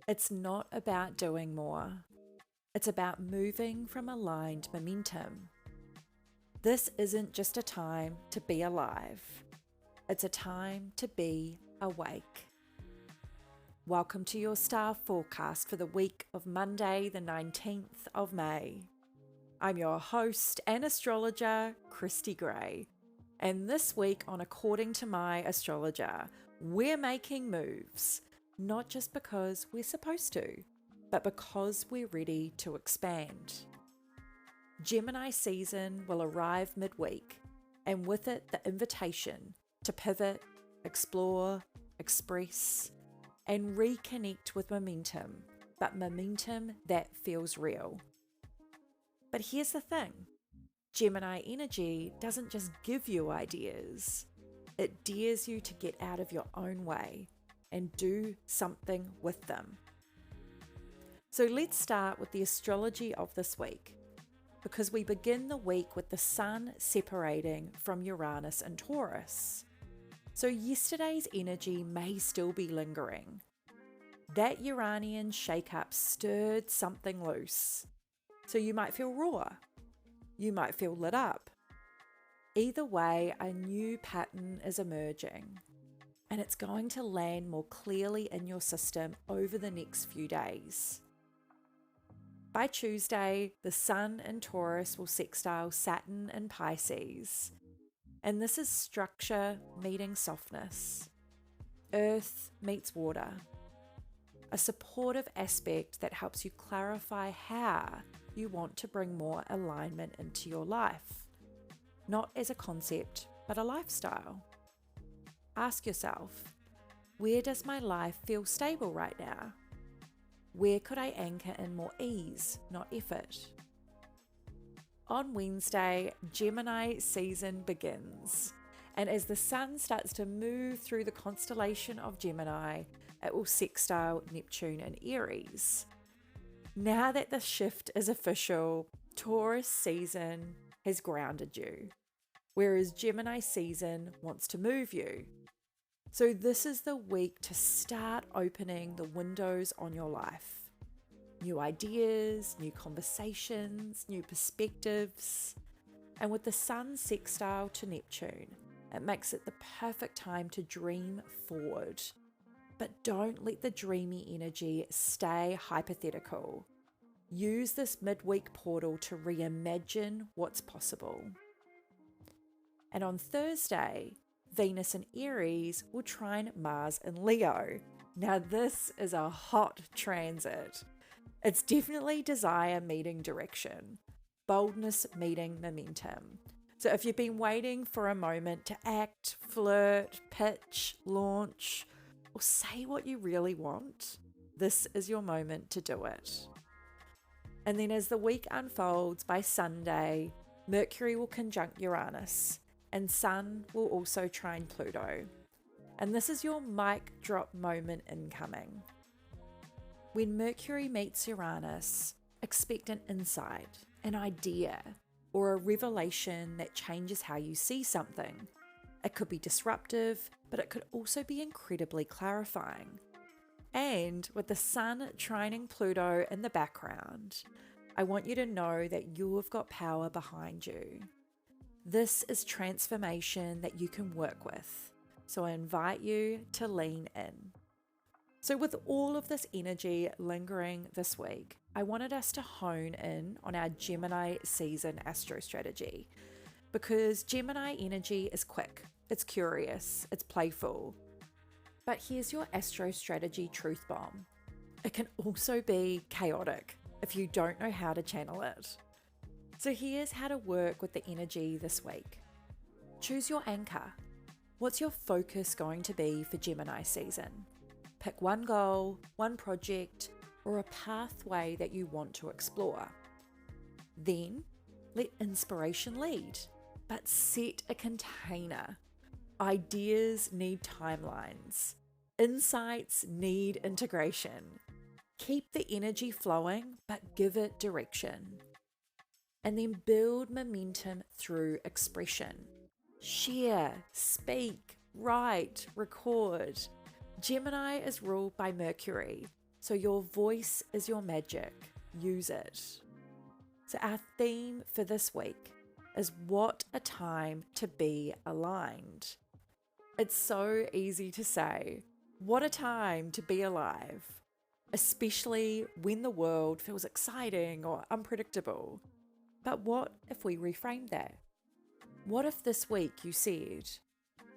It's not about doing more. It's about moving from aligned momentum. This isn't just a time to be alive. It's a time to be awake. Welcome to your star forecast for the week of Monday, the 19th of May. I'm your host and astrologer, Kristy Gray. And this week on According to My Astrologer, we're making moves, not just because we're supposed to, but because we're ready to expand. Gemini season will arrive midweek, and with it the invitation to pivot, explore, express, and reconnect with momentum, but momentum that feels real. But here's the thing. Gemini energy doesn't just give you ideas, it dares you to get out of your own way and do something with them. So let's start with the astrology of this week, because we begin the week with the Sun separating from Uranus and Taurus. So yesterday's energy may still be lingering. That Uranian shake-up stirred something loose. So you might feel raw. You might feel lit up. Either way, a new pattern is emerging, and it's going to land more clearly in your system over the next few days. By Tuesday, the Sun in Taurus will sextile Saturn in Pisces, and this is structure meeting softness. Earth meets water. A supportive aspect that helps you clarify how you want to bring more alignment into your life, not as a concept, but a lifestyle. Ask yourself, where does my life feel stable right now? Where could I anchor in more ease, not effort? On Wednesday, Gemini season begins, and as the Sun starts to move through the constellation of Gemini, it will sextile Neptune in Aries. Now that the shift is official, Taurus season has grounded you, whereas Gemini season wants to move you. So this is the week to start opening the windows on your life. New ideas, new conversations, new perspectives. And with the Sun sextile to Neptune, it makes it the perfect time to dream forward. But don't let the dreamy energy stay hypothetical. Use this midweek portal to reimagine what's possible. And on Thursday, Venus in Aries will trine Mars in Leo. Now this is a hot transit. It's definitely desire meeting direction, boldness meeting momentum. So if you've been waiting for a moment to act, flirt, pitch, launch, or say what you really want, this is your moment to do it. And then as the week unfolds, by Sunday, Mercury will conjunct Uranus, and Sun will also trine Pluto. And this is your mic drop moment incoming. When Mercury meets Uranus, expect an insight, an idea, or a revelation that changes how you see something. It could be disruptive, but it could also be incredibly clarifying. And with the Sun trining Pluto in the background, I want you to know that you've got power behind you. This is transformation that you can work with, so I invite you to lean in. So with all of this energy lingering this week, I wanted us to hone in on our Gemini season Astrostrategy, because Gemini energy is quick, it's curious, it's playful. But here's your Astrostrategy truth bomb. It can also be chaotic if you don't know how to channel it. So here's how to work with the energy this week. Choose your anchor. What's your focus going to be for Gemini season? Pick one goal, one project, or a pathway that you want to explore. Then let inspiration lead, but set a container. Ideas need timelines. Insights need integration. Keep the energy flowing, but give it direction. And then build momentum through expression. Share, speak, write, record. Gemini is ruled by Mercury, So your voice is your magic. Use it. So our theme for this week is what a time to be aligned. It's so easy to say, what a time to be alive, especially when the world feels exciting or unpredictable. But what if we reframe that? What if this week you said,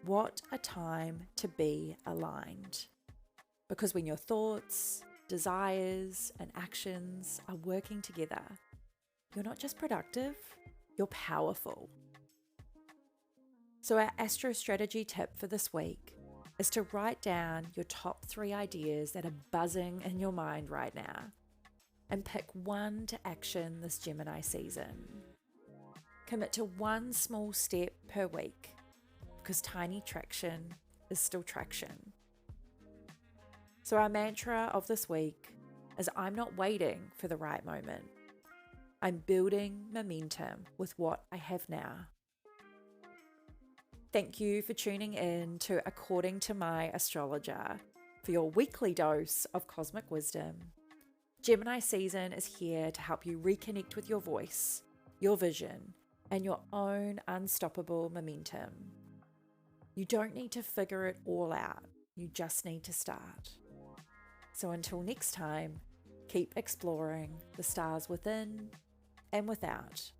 what a time to be aligned? Because when your thoughts, desires, and actions are working together, you're not just productive, you're powerful. So our Astrostrategy tip for this week is to write down your top 3 ideas that are buzzing in your mind right now and pick one to action this Gemini season. Commit to one small step per week because tiny traction is still traction. So our mantra of this week is I'm not waiting for the right moment. I'm building momentum with what I have now. Thank you for tuning in to According to My Astrologer for your weekly dose of cosmic wisdom. Gemini season is here to help you reconnect with your voice, your vision, and your own unstoppable momentum. You don't need to figure it all out. You just need to start. So until next time, keep exploring the stars within and without.